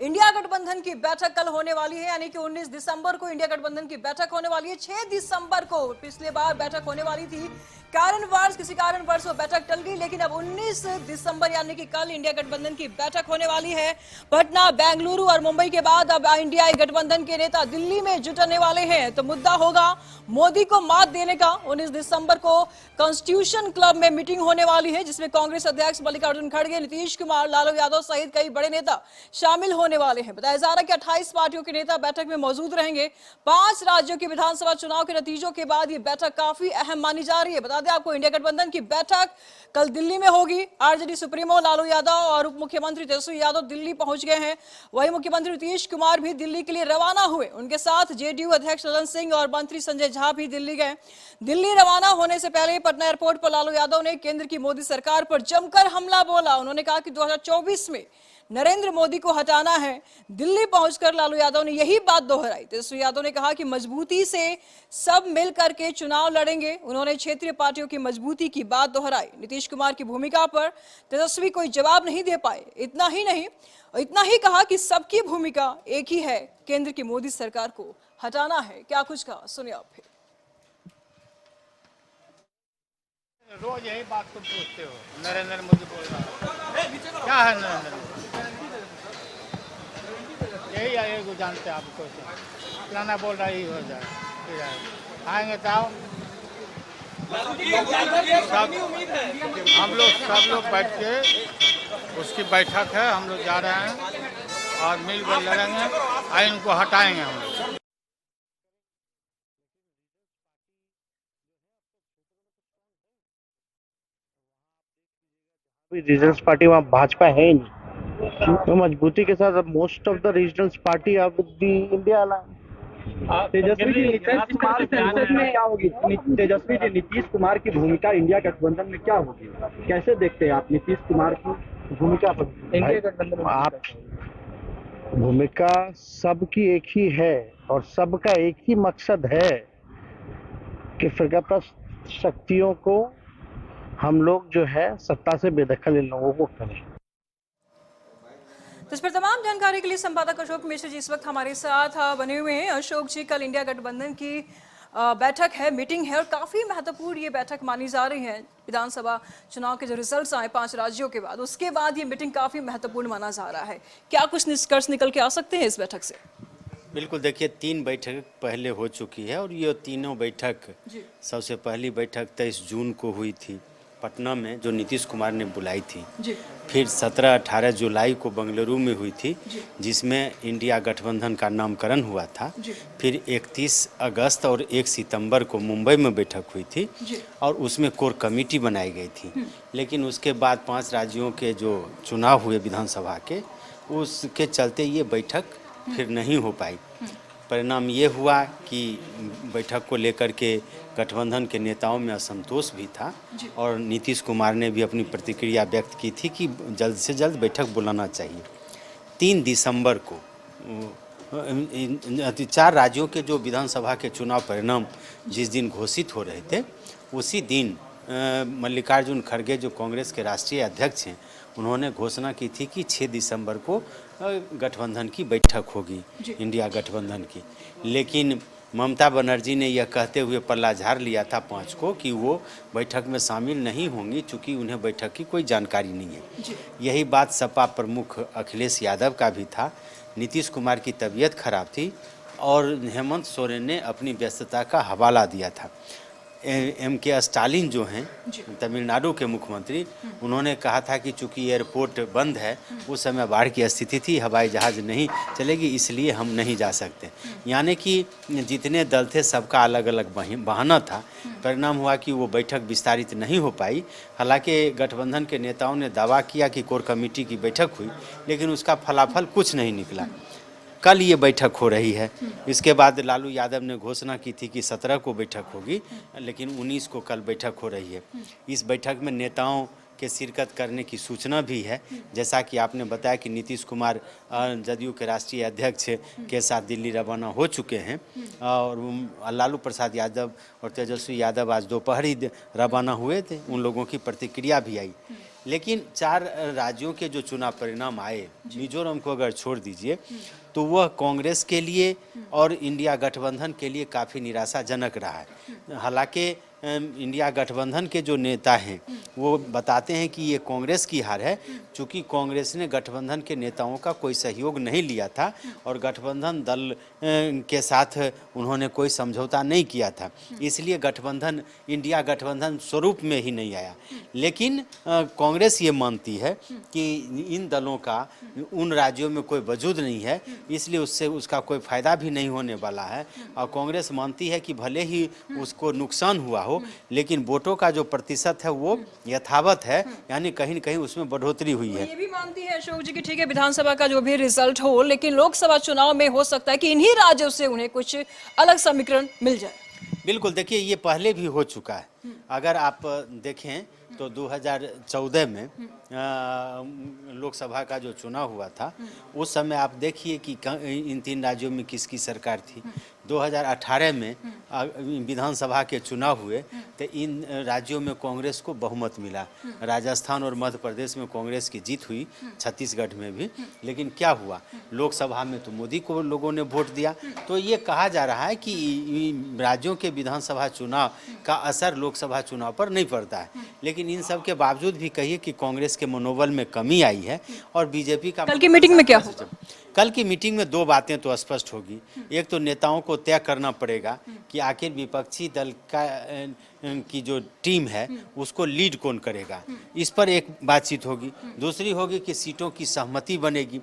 India गठबंधन की बैठक कल होने वाली है, यानी कि 19 दिसंबर को इंडिया गठबंधन की बैठक होने वाली है। 6 दिसंबर को पिछले बार बैठक होने वाली थी, किसी कारणवश वो बैठक टल गई, लेकिन अब 19 दिसंबर यानी कि कल इंडिया गठबंधन की बैठक होने वाली है। पटना, बेंगलुरु और मुंबई के बाद अब इंडिया गठबंधन के नेता दिल्ली में जुटने वाले हैं। तो मुद्दा होगा मोदी को मात देने का। 19 दिसंबर को कॉन्स्टिट्यूशन क्लब में मीटिंग होने वाली है, जिसमें कांग्रेस अध्यक्ष मल्लिकार्जुन खड़गे, नीतीश कुमार, लालू यादव सहित कई बड़े नेता शामिल होने वाले हैं। बताया जा रहा है कि 28 पार्टियों के नेता बैठक में मौजूद रहेंगे। 5 राज्यों की विधानसभा चुनाव के नतीजों के बाद ये बैठक काफी अहम मानी जा रही है। बता दें आपको, इंडिया गठबंधन की बैठक कल दिल्ली में होगी। आरजेडी सुप्रीमो लालू यादव और उप मुख्यमंत्री तेजस्वी यादव दिल्ली पहुंच गए हैं। वहीं मुख्यमंत्री नीतीश कुमार भी दिल्ली के लिए रवाना हुए। उनके साथ जेडीयू अध्यक्ष ललन सिंह और मंत्री संजय झा भी दिल्ली गए। दिल्ली रवाना होने से पहले पटना एयरपोर्ट पर लालू यादव ने केंद्र की मोदी सरकार पर जमकर हमला बोला। उन्होंने कहा कि 2024 में नरेंद्र मोदी को हटाना है। दिल्ली पहुंचकर लालू यादव ने यही बात दोहराई। तेजस्वी यादव ने कहा कि मजबूती से सब मिलकर के चुनाव लड़ेंगे। उन्होंने क्षेत्रीय पार्टियों की मजबूती की बात दोहराई। नीतीश कुमार की भूमिका पर तेजस्वी कोई जवाब नहीं दे पाए। इतना ही कहा कि सबकी भूमिका एक ही है, केंद्र की मोदी सरकार को हटाना है। क्या कुछ कहा, सुनिए आप फिर। रोज यही बात तुम पूछते हो, नरेंद्र मोदी बोल रहा है, क्या है नरेंद्र मोदी? यही है, जानते हैं आपको, पुराना बोल रहा ही हो जाए। आएंगे तो आओ, सब लोग बैठ के, उसकी बैठक है, हम लोग जा रहे हैं और मिलकर लड़ेंगे और इनको हटाएंगे हम लोग। रीजनल्स पार्टी वहाँ भाजपा है ही नहीं, तो मजबूती के साथ अब most of the regionals party अब दी इंडिया ला। तेजस्वी जी, नीतीश कुमार की बैठक में क्या होगी? तेजस्वी जी, नीतीश कुमार की भूमिका इंडिया गठबंधन में क्या होगी? कैसे देखते हैं आप नीतीश कुमार की भूमिका पर इंडिया गठबंधन में? आप भूमिका सबकी एक ही है और सबका एक ही मकसद है कि फिरकाप्रस्त शक्तियों को हम लोग जो है सत्ता से बेदखल इन लोगों को करें। इस पर तमाम जानकारी के लिए संपादक अशोक मिश्र जी इस वक्त हमारे साथ बने हुए हैं। अशोक जी, कल इंडिया गठबंधन की बैठक है, मीटिंग है और काफी महत्वपूर्ण ये बैठक मानी जा रही है। विधानसभा चुनाव के जो रिजल्ट्स आए 5 राज्यों के बाद, उसके बाद ये मीटिंग काफी महत्वपूर्ण माना जा रहा है। क्या कुछ निष्कर्ष निकल के आ सकते हैं इस बैठक से? बिल्कुल, देखिए 3 बैठक पहले हो चुकी है और ये तीनों बैठक, सबसे पहली बैठक 23 जून को हुई थी पटना में, जो नीतीश कुमार ने बुलाई थी। फिर 17-18 जुलाई को बेंगलुरु में हुई थी, जिसमें इंडिया गठबंधन का नामकरण हुआ था। फिर 31 अगस्त और 1 सितंबर को मुंबई में बैठक हुई थी और उसमें कोर कमेटी बनाई गई थी। लेकिन उसके बाद 5 राज्यों के जो चुनाव हुए विधानसभा के, उसके चलते ये बैठक फिर नहीं हो पाई। परिणाम ये हुआ कि बैठक को लेकर के गठबंधन के नेताओं में असंतोष भी था और नीतीश कुमार ने भी अपनी प्रतिक्रिया व्यक्त की थी कि जल्द से जल्द बैठक बुलाना चाहिए। 3 दिसंबर को 4 राज्यों के जो विधानसभा के चुनाव परिणाम जिस दिन घोषित हो रहे थे, उसी दिन मल्लिकार्जुन खड़गे, जो कांग्रेस के राष्ट्रीय अध्यक्ष हैं, उन्होंने घोषणा की थी कि 6 दिसंबर को गठबंधन की बैठक होगी, इंडिया गठबंधन की। लेकिन ममता बनर्जी ने यह कहते हुए पल्ला झाड़ लिया था 5 को कि वो बैठक में शामिल नहीं होंगी, चूँकि उन्हें बैठक की कोई जानकारी नहीं है। यही बात सपा प्रमुख अखिलेश यादव का भी था। नीतीश कुमार की तबीयत खराब थी और हेमंत सोरेन ने अपनी व्यस्तता का हवाला दिया था। MK स्टालिन जो हैं तमिलनाडु के मुख्यमंत्री, उन्होंने कहा था कि चूंकि एयरपोर्ट बंद है, उस समय बाढ़ की स्थिति थी, हवाई जहाज़ नहीं चलेगी, इसलिए हम नहीं जा सकते। यानी कि जितने दल थे सबका अलग अलग बहाना था। परिणाम हुआ कि वो बैठक विस्तारित नहीं हो पाई। हालांकि गठबंधन के नेताओं ने दावा किया कि कोर कमेटी की बैठक हुई, लेकिन उसका फलाफल कुछ नहीं निकला। कल ये बैठक हो रही है। इसके बाद लालू यादव ने घोषणा की थी कि 17 को बैठक होगी, लेकिन 19 को कल बैठक हो रही है। इस बैठक में नेताओं के शिरकत करने की सूचना भी है। जैसा कि आपने बताया कि नीतीश कुमार जदयू के राष्ट्रीय अध्यक्ष के साथ दिल्ली रवाना हो चुके हैं और लालू प्रसाद यादव और तेजस्वी यादव आज दोपहर ही रवाना हुए थे। उन लोगों की प्रतिक्रिया भी आई। लेकिन 4 राज्यों के जो चुनाव परिणाम आए, मिजोरम को अगर छोड़ दीजिए, तो वह कांग्रेस के लिए और इंडिया गठबंधन के लिए काफ़ी निराशाजनक रहा है। हालांकि इंडिया गठबंधन के जो नेता हैं वो बताते हैं कि ये कांग्रेस की हार है, चूँकि कांग्रेस ने गठबंधन के नेताओं का कोई सहयोग नहीं लिया था और गठबंधन दल के साथ उन्होंने कोई समझौता नहीं किया था, इसलिए गठबंधन इंडिया गठबंधन स्वरूप में ही नहीं आया। लेकिन कांग्रेस ये मानती है कि इन दलों का उन राज्यों में कोई वजूद नहीं है, इसलिए उससे उसका कोई फ़ायदा भी नहीं होने वाला है। और कांग्रेस मानती है कि भले ही उसको नुकसान हुआ हो, लेकिन वोटों का जो प्रतिशत है वो यथावत है, यानी कहीं न कहीं उसमें बढ़ोतरी हुई है। ये भी मानती है अशोक जी कि ठीक है विधानसभा का जो भी रिजल्ट हो, लेकिन लोकसभा चुनाव में हो सकता है कि इन्हीं राज्यों से उन्हें कुछ अलग समीकरण मिल जाए। बिल्कुल, देखिए ये पहले भी हो चुका है। अगर आप देखें तो 2014 में लोकसभा का जो चुनाव हुआ था, उस समय आप देखिए कि इन 3 राज्यों में किसकी सरकार थी। 2018 में विधानसभा के चुनाव हुए तो इन राज्यों में कांग्रेस को बहुमत मिला। राजस्थान और मध्य प्रदेश में कांग्रेस की जीत हुई, छत्तीसगढ़ में भी। लेकिन क्या हुआ, लोकसभा में तो मोदी को लोगों ने वोट दिया। तो ये कहा जा रहा है कि राज्यों के विधानसभा चुनाव का असर लोकसभा चुनाव पर नहीं पड़ता है। लेकिन इन सब के बावजूद भी कहिए कि कांग्रेस के मनोबल में कमी आई है और बीजेपी का। कल की मीटिंग में क्या होगा? कल की मीटिंग में 2 बातें तो स्पष्ट होगी। एक तो नेताओं को तय करना पड़ेगा कि आखिर विपक्षी दल का की जो टीम है उसको लीड कौन करेगा, इस पर एक बातचीत होगी। दूसरी होगी कि सीटों की सहमति बनेगी।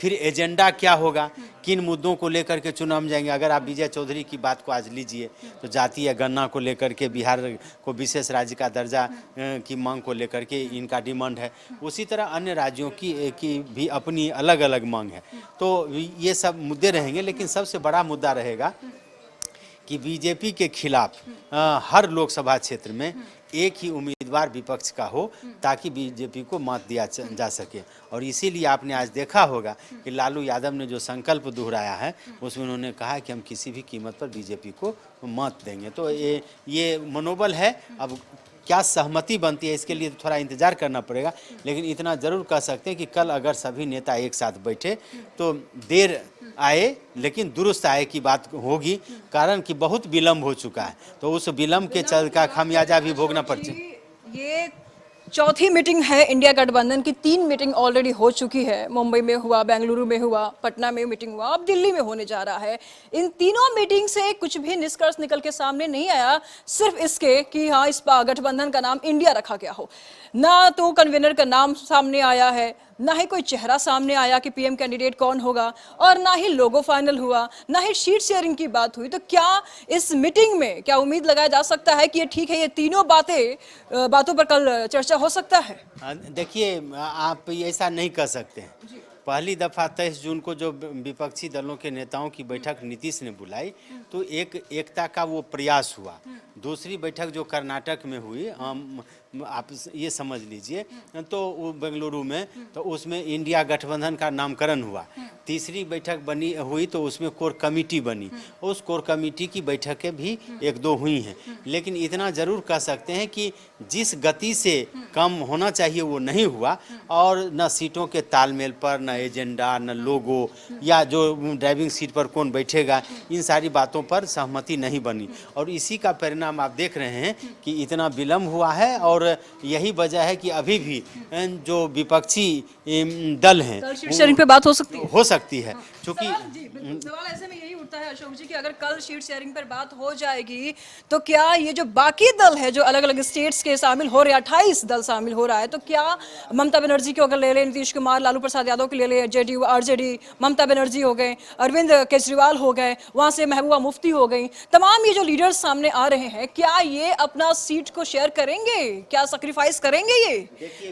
फिर एजेंडा क्या होगा, किन मुद्दों को लेकर के चुनाव में जाएंगे। अगर आप विजय चौधरी की बात को आज लीजिए तो जातीय गणना को लेकर के, बिहार को विशेष राज्य का दर्जा की मांग को लेकर के इनका डिमांड है। उसी तरह अन्य राज्यों की भी अपनी अलग अलग मांग है। तो ये सब मुद्दे रहेंगे, लेकिन सबसे बड़ा मुद्दा रहेगा कि बीजेपी के खिलाफ हर लोकसभा क्षेत्र में एक ही उम्मीदवार विपक्ष का हो, ताकि बीजेपी को मात दिया जा सके। और इसीलिए आपने आज देखा होगा कि लालू यादव ने जो संकल्प दोहराया है, उसमें उन्होंने कहा कि हम किसी भी कीमत पर बीजेपी को मात देंगे। तो ये मनोबल है। अब क्या सहमति बनती है इसके लिए तो थोड़ा इंतजार करना पड़ेगा, लेकिन इतना ज़रूर कह सकते हैं कि कल अगर सभी नेता एक साथ बैठे तो देर आए लेकिन दुरुस्त आए की बात होगी, कारण कि बहुत विलम्ब हो चुका है। तो उस विलम्ब के चल का खामियाजा भी भोगना पड़ता है। ये चौथी मीटिंग है इंडिया गठबंधन की। 3 मीटिंग ऑलरेडी हो चुकी है। मुंबई में हुआ, बेंगलुरु में हुआ, पटना में मीटिंग हुआ, अब दिल्ली में होने जा रहा है। इन तीनों मीटिंग से कुछ भी निष्कर्ष निकल के सामने नहीं आया, सिर्फ इसके कि हाँ इस गठबंधन का नाम इंडिया रखा गया हो। ना तो कन्वीनर का नाम सामने आया है, ना ही कोई चेहरा सामने आया कि पीएम कैंडिडेट कौन होगा, और ना ही लोगो फाइनल हुआ, ना ही शीट शेयरिंग की बात हुई। तो क्या इस मीटिंग में क्या उम्मीद लगाया जा सकता है कि ये ठीक है, ये तीनों बातों पर कल चर्चा हो सकता है? देखिए, आप ऐसा नहीं कर सकते हैं। पहली दफ़ा 23 जून को जो विपक्षी दलों के नेताओं की बैठक नीतीश ने बुलाई, तो एकता का वो प्रयास हुआ। दूसरी बैठक जो कर्नाटक में हुई, आप ये समझ लीजिए, तो वो बेंगलुरु में, तो उसमें इंडिया गठबंधन का नामकरण हुआ। तीसरी बैठक हुई तो उसमें कोर कमेटी बनी। उस कोर कमेटी की बैठकें भी 1-2 हुई हैं। लेकिन इतना ज़रूर कह सकते हैं कि जिस गति से कम होना चाहिए वो नहीं हुआ, और न सीटों के तालमेल पर, न एजेंडा, न लोगो, या जो ड्राइविंग सीट पर कौन बैठेगा, इन सारी बातों पर सहमति नहीं बनी। और इसी का परिणाम आप देख रहे हैं कि इतना विलम्ब हुआ है। और यही वजह है कि अभी भी जो विपक्षी दल हैं, कल शीट शेयरिंग पे बात हो सकती है। क्योंकि सवाल ऐसे में यही उठता है अशोक जी कि अगर कल शीट शेयरिंग पर बात हो जाएगी तो क्या ये जो बाकी दल है, जो अलग अलग स्टेट्स के शामिल हो रहे हैं, 28 दल शामिल हो रहा है, तो क्या ममता बनर्जी को अगर ले ले, नीतीश कुमार, लालू प्रसाद यादव के ले ले, जेडीयू, आरजेडी, ममता बनर्जी हो गए, अरविंद केजरीवाल हो गए, वहां से महबूबा मुफ्ती हो गई, तमाम ये जो लीडर्स सामने आ रहे हैं, क्या ये अपना सीट को शेयर करेंगे? क्या सैक्रिफाइस करेंगे ये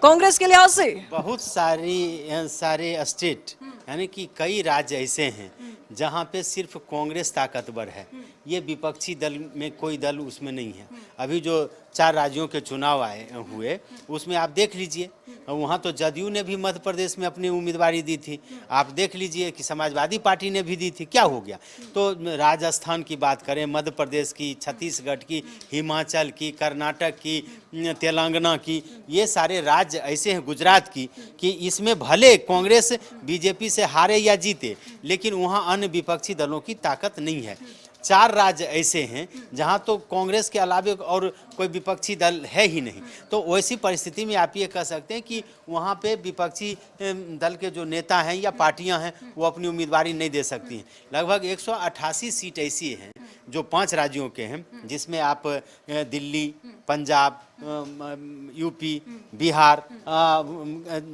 कांग्रेस के लिहाज से? बहुत सारे स्टेट, यानी कि कई राज्य ऐसे हैं जहाँ पे सिर्फ कांग्रेस ताकतवर है। ये विपक्षी दल में कोई दल उसमें नहीं है। अभी जो 4 राज्यों के चुनाव हुए, उसमें आप देख लीजिए, वहाँ तो जदयू ने भी मध्य प्रदेश में अपनी उम्मीदवारी दी थी, आप देख लीजिए कि समाजवादी पार्टी ने भी दी थी, क्या हो गया। तो राजस्थान की बात करें, मध्य प्रदेश की, छत्तीसगढ़ की, हिमाचल की, कर्नाटक की, तेलंगाना की, ये सारे राज्य ऐसे हैं, गुजरात की, कि इसमें भले कांग्रेस बीजेपी से हारे या जीते, लेकिन वहाँ अन्य विपक्षी दलों की ताकत नहीं है। 4 राज्य ऐसे हैं जहां तो कांग्रेस के अलावे और कोई विपक्षी दल है ही नहीं। तो वैसी परिस्थिति में आप ये कह सकते हैं कि वहां पे विपक्षी दल के जो नेता हैं या पार्टियां हैं वो अपनी उम्मीदवारी नहीं दे सकती हैं। लगभग 188 सीट ऐसी हैं जो 5 राज्यों के हैं, जिसमें आप दिल्ली, पंजाब, यूपी, बिहार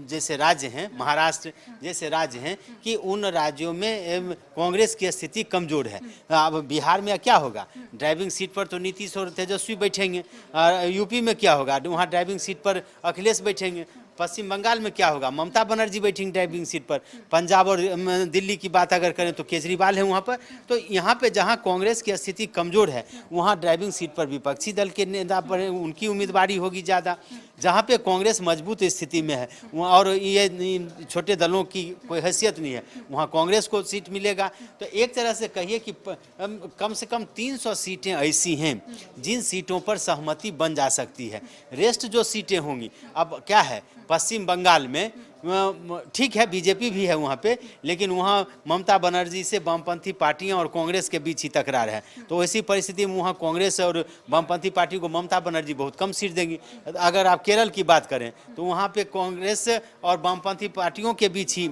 जैसे राज्य हैं, महाराष्ट्र जैसे राज्य हैं, कि उन राज्यों में कांग्रेस की स्थिति कमज़ोर है। अब बिहार में क्या होगा, ड्राइविंग सीट पर तो नीतीश और तेजस्वी बैठेंगे, यूपी में क्या होगा, वहाँ ड्राइविंग सीट पर अखिलेश बैठेंगे, पश्चिम बंगाल में क्या होगा, ममता बनर्जी बैठेंगी ड्राइविंग सीट पर, पंजाब और दिल्ली की बात अगर करें तो केजरीवाल है वहाँ पर। तो यहाँ पे जहाँ कांग्रेस की स्थिति कमज़ोर है वहाँ ड्राइविंग सीट पर विपक्षी दल के नेता पर उनकी उम्मीदवारी होगी ज़्यादा। जहाँ पे कांग्रेस मजबूत स्थिति में है वहाँ और ये छोटे दलों की कोई हैसियत नहीं है, वहाँ कांग्रेस को सीट मिलेगा। तो एक तरह से कहिए कि कम से कम 300 सीटें ऐसी हैं जिन सीटों पर सहमति बन जा सकती है। रेस्ट जो सीटें होंगी, अब क्या है, पश्चिम बंगाल में ठीक है बीजेपी भी है वहाँ पे, लेकिन वहाँ ममता बनर्जी से वामपंथी पार्टियाँ और कांग्रेस के बीच ही तकरार है। तो ऐसी परिस्थिति में वहाँ कांग्रेस और वामपंथी पार्टी को ममता बनर्जी बहुत कम सीट देंगी। अगर आप केरल की बात करें तो वहाँ पे कांग्रेस और वामपंथी पार्टियों के बीच ही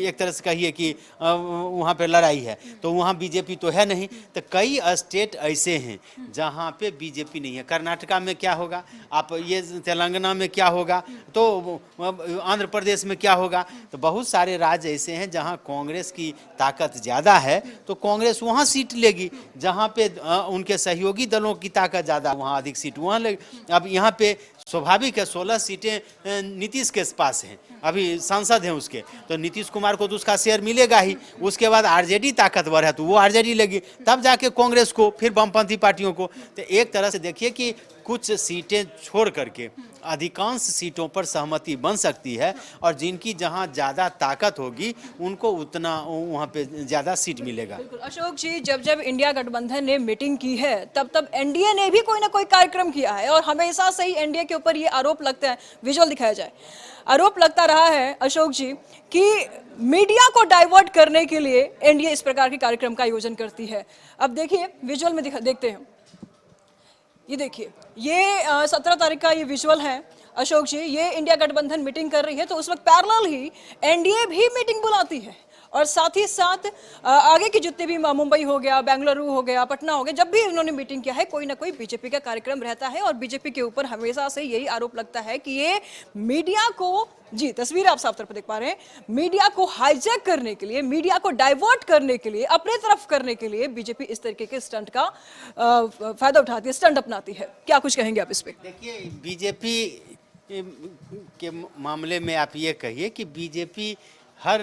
एक तरह से कहिए कि वहाँ पे लड़ाई है, तो वहाँ बीजेपी तो है नहीं। तो कई स्टेट ऐसे हैं जहाँ पे बीजेपी नहीं है। कर्नाटका में क्या होगा, आप ये तेलंगाना में क्या होगा, तो आंध्र प्रदेश में क्या होगा। तो बहुत सारे राज्य ऐसे हैं जहां कांग्रेस की ताकत ज़्यादा है, तो कांग्रेस वहां सीट लेगी। जहां पे उनके सहयोगी दलों की ताकत ज़्यादा, वहां अधिक सीट वहां लेगी। अब यहाँ पे स्वाभाविक है 16 सीटें नीतीश के पास हैं, अभी सांसद हैं उसके, तो नीतीश कुमार को तो उसका शेयर मिलेगा ही। उसके बाद आरजेडी ताकतवर है तो वो आरजेडी लेगी, तब जाके कांग्रेस को, फिर वामपंथी पार्टियों को। तो एक तरह से देखिए कि कुछ सीटें छोड़ करके अधिकांश सीटों पर सहमति बन सकती है, और जिनकी जहां ज़्यादा ताकत होगी उनको उतना वहां पे ज़्यादा सीट मिलेगा। अशोक जी, जब जब इंडिया गठबंधन ने मीटिंग की है तब तब एनडीए ने भी कोई ना कोई कार्यक्रम किया है, और हमेशा से ही एनडीए के ऊपर ये आरोप लगता है, विजुअल दिखाया जाए, आरोप लगता रहा है अशोक जी कि मीडिया को डाइवर्ट करने के लिए एनडीए इस प्रकार के कार्यक्रम का आयोजन करती है। अब देखिए विजुअल में देखते हैं, ये देखिए, ये 17 तारीख का ये विजुअल है अशोक जी। ये इंडिया गठबंधन मीटिंग कर रही है, तो उस वक्त पैरेलल ही एनडीए भी मीटिंग बुलाती है, और साथ ही साथ आगे के जितने भी मुंबई हो गया, बेंगलुरु हो गया, पटना हो गया, जब भी उन्होंने मीटिंग किया है कोई ना कोई बीजेपी का कार्यक्रम रहता है, और बीजेपी के ऊपर हमेशा से यही आरोप लगता है कि ये मीडिया को, जी तस्वीर आप साफ तौर पर देख पा रहे हैं, मीडिया को हाईजैक करने के लिए, मीडिया को डाइवर्ट करने के लिए, अपने तरफ करने के लिए बीजेपी इस तरीके के स्टंट का फायदा उठाती है, स्टंट अपनाती है। क्या कुछ कहेंगे आप इस पे? देखिए, बीजेपी के मामले में आप ये कहिए कि बीजेपी हर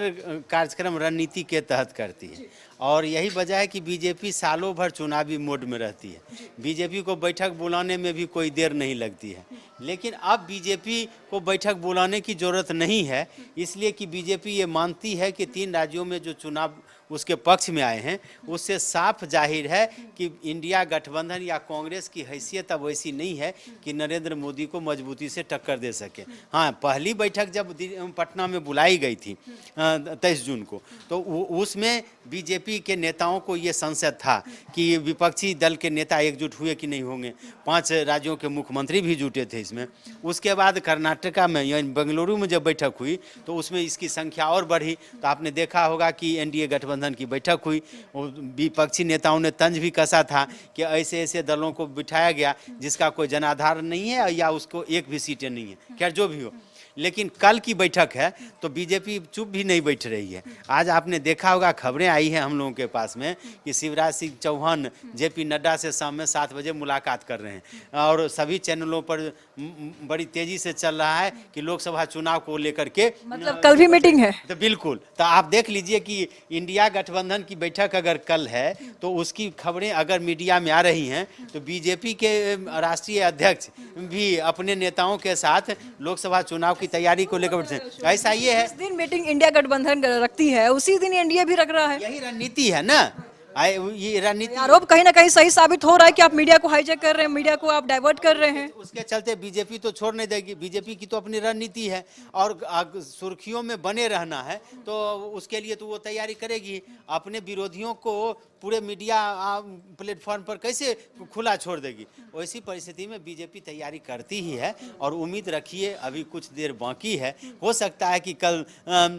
कार्यक्रम रणनीति के तहत करती है, और यही वजह है कि बीजेपी सालों भर चुनावी मोड में रहती है। बीजेपी को बैठक बुलाने में भी कोई देर नहीं लगती है, लेकिन अब बीजेपी को बैठक बुलाने की ज़रूरत नहीं है, इसलिए कि बीजेपी ये मानती है कि 3 राज्यों में जो चुनाव उसके पक्ष में आए हैं उससे साफ जाहिर है कि इंडिया गठबंधन या कांग्रेस की हैसियत अब वैसी नहीं है कि नरेंद्र मोदी को मजबूती से टक्कर दे सके। हाँ, पहली बैठक जब पटना में बुलाई गई थी 23 जून को, तो उसमें बीजेपी के नेताओं को ये संशय था कि विपक्षी दल के नेता एकजुट हुए कि नहीं होंगे। 5 राज्यों के मुख्यमंत्री भी जुटे थे इसमें। उसके बाद कर्नाटका में यानी बेंगलुरु में जब बैठक हुई तो उसमें इसकी संख्या और बढ़ी। तो आपने देखा होगा कि एनडीए गठबंधन की बैठक हुई, विपक्षी नेताओं ने तंज भी कसा था कि ऐसे ऐसे दलों को बिठाया गया जिसका कोई जनाधार नहीं है या उसको एक भी सीटें नहीं है। खैर जो भी हो, लेकिन कल की बैठक है तो बीजेपी चुप भी नहीं बैठ रही है। आज आपने देखा होगा, खबरें आई हैं हम लोगों के पास में कि शिवराज सिंह चौहान जेपी नड्डा से शाम में 7 बजे मुलाकात कर रहे हैं और सभी चैनलों पर बड़ी तेजी से चल रहा है कि लोकसभा चुनाव को लेकर के, मतलब कल भी मीटिंग है। तो बिल्कुल, तो आप देख लीजिए कि इंडिया गठबंधन की बैठक अगर कल है तो उसकी खबरें अगर मीडिया में आ रही हैं तो बीजेपी के राष्ट्रीय अध्यक्ष भी अपने नेताओं के साथ लोकसभा चुनाव की तैयारी को लेकर बैठे हैं। ऐसा ये है, जिस दिन मीटिंग इंडिया गठबंधन रखती है उसी दिन एनडीए भी रख रहा है। यही रणनीति है ना, ये रणनीति आरोप कहीं ना कहीं सही साबित हो रहा है कि आप मीडिया को हाईजैक कर रहे हैं, मीडिया को आप डाइवर्ट कर रहे हैं। उसके चलते बीजेपी तो छोड़ नहीं देगी। बीजेपी की तो अपनी रणनीति है और सुर्खियों में बने रहना है तो उसके लिए तो वो तैयारी करेगी। अपने विरोधियों को पूरे मीडिया प्लेटफॉर्म पर कैसे खुला छोड़ देगी? वैसी परिस्थिति में बीजेपी तैयारी करती ही है और उम्मीद रखिए अभी कुछ देर बाकी है। हो सकता है कि कल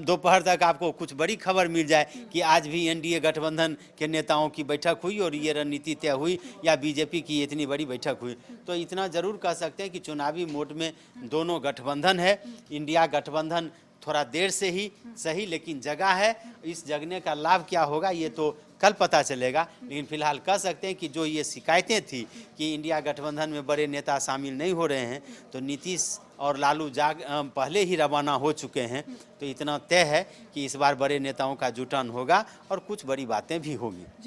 दोपहर तक आपको कुछ बड़ी खबर मिल जाए कि आज भी एनडीए गठबंधन के नेताओं की बैठक हुई और ये रणनीति तय हुई या बीजेपी की इतनी बड़ी बैठक हुई। तो इतना जरूर कह सकते हैं कि चुनावी मोड में दोनों गठबंधन है। इंडिया गठबंधन थोड़ा देर से ही सही लेकिन जगा है। इस जगने का लाभ क्या होगा ये तो कल पता चलेगा, लेकिन फिलहाल कह सकते हैं कि जो ये शिकायतें थी कि इंडिया गठबंधन में बड़े नेता शामिल नहीं हो रहे हैं, तो नीतीश और लालू पहले ही रवाना हो चुके हैं। तो इतना तय है कि इस बार बड़े नेताओं का जुटान होगा और कुछ बड़ी बातें भी होगी।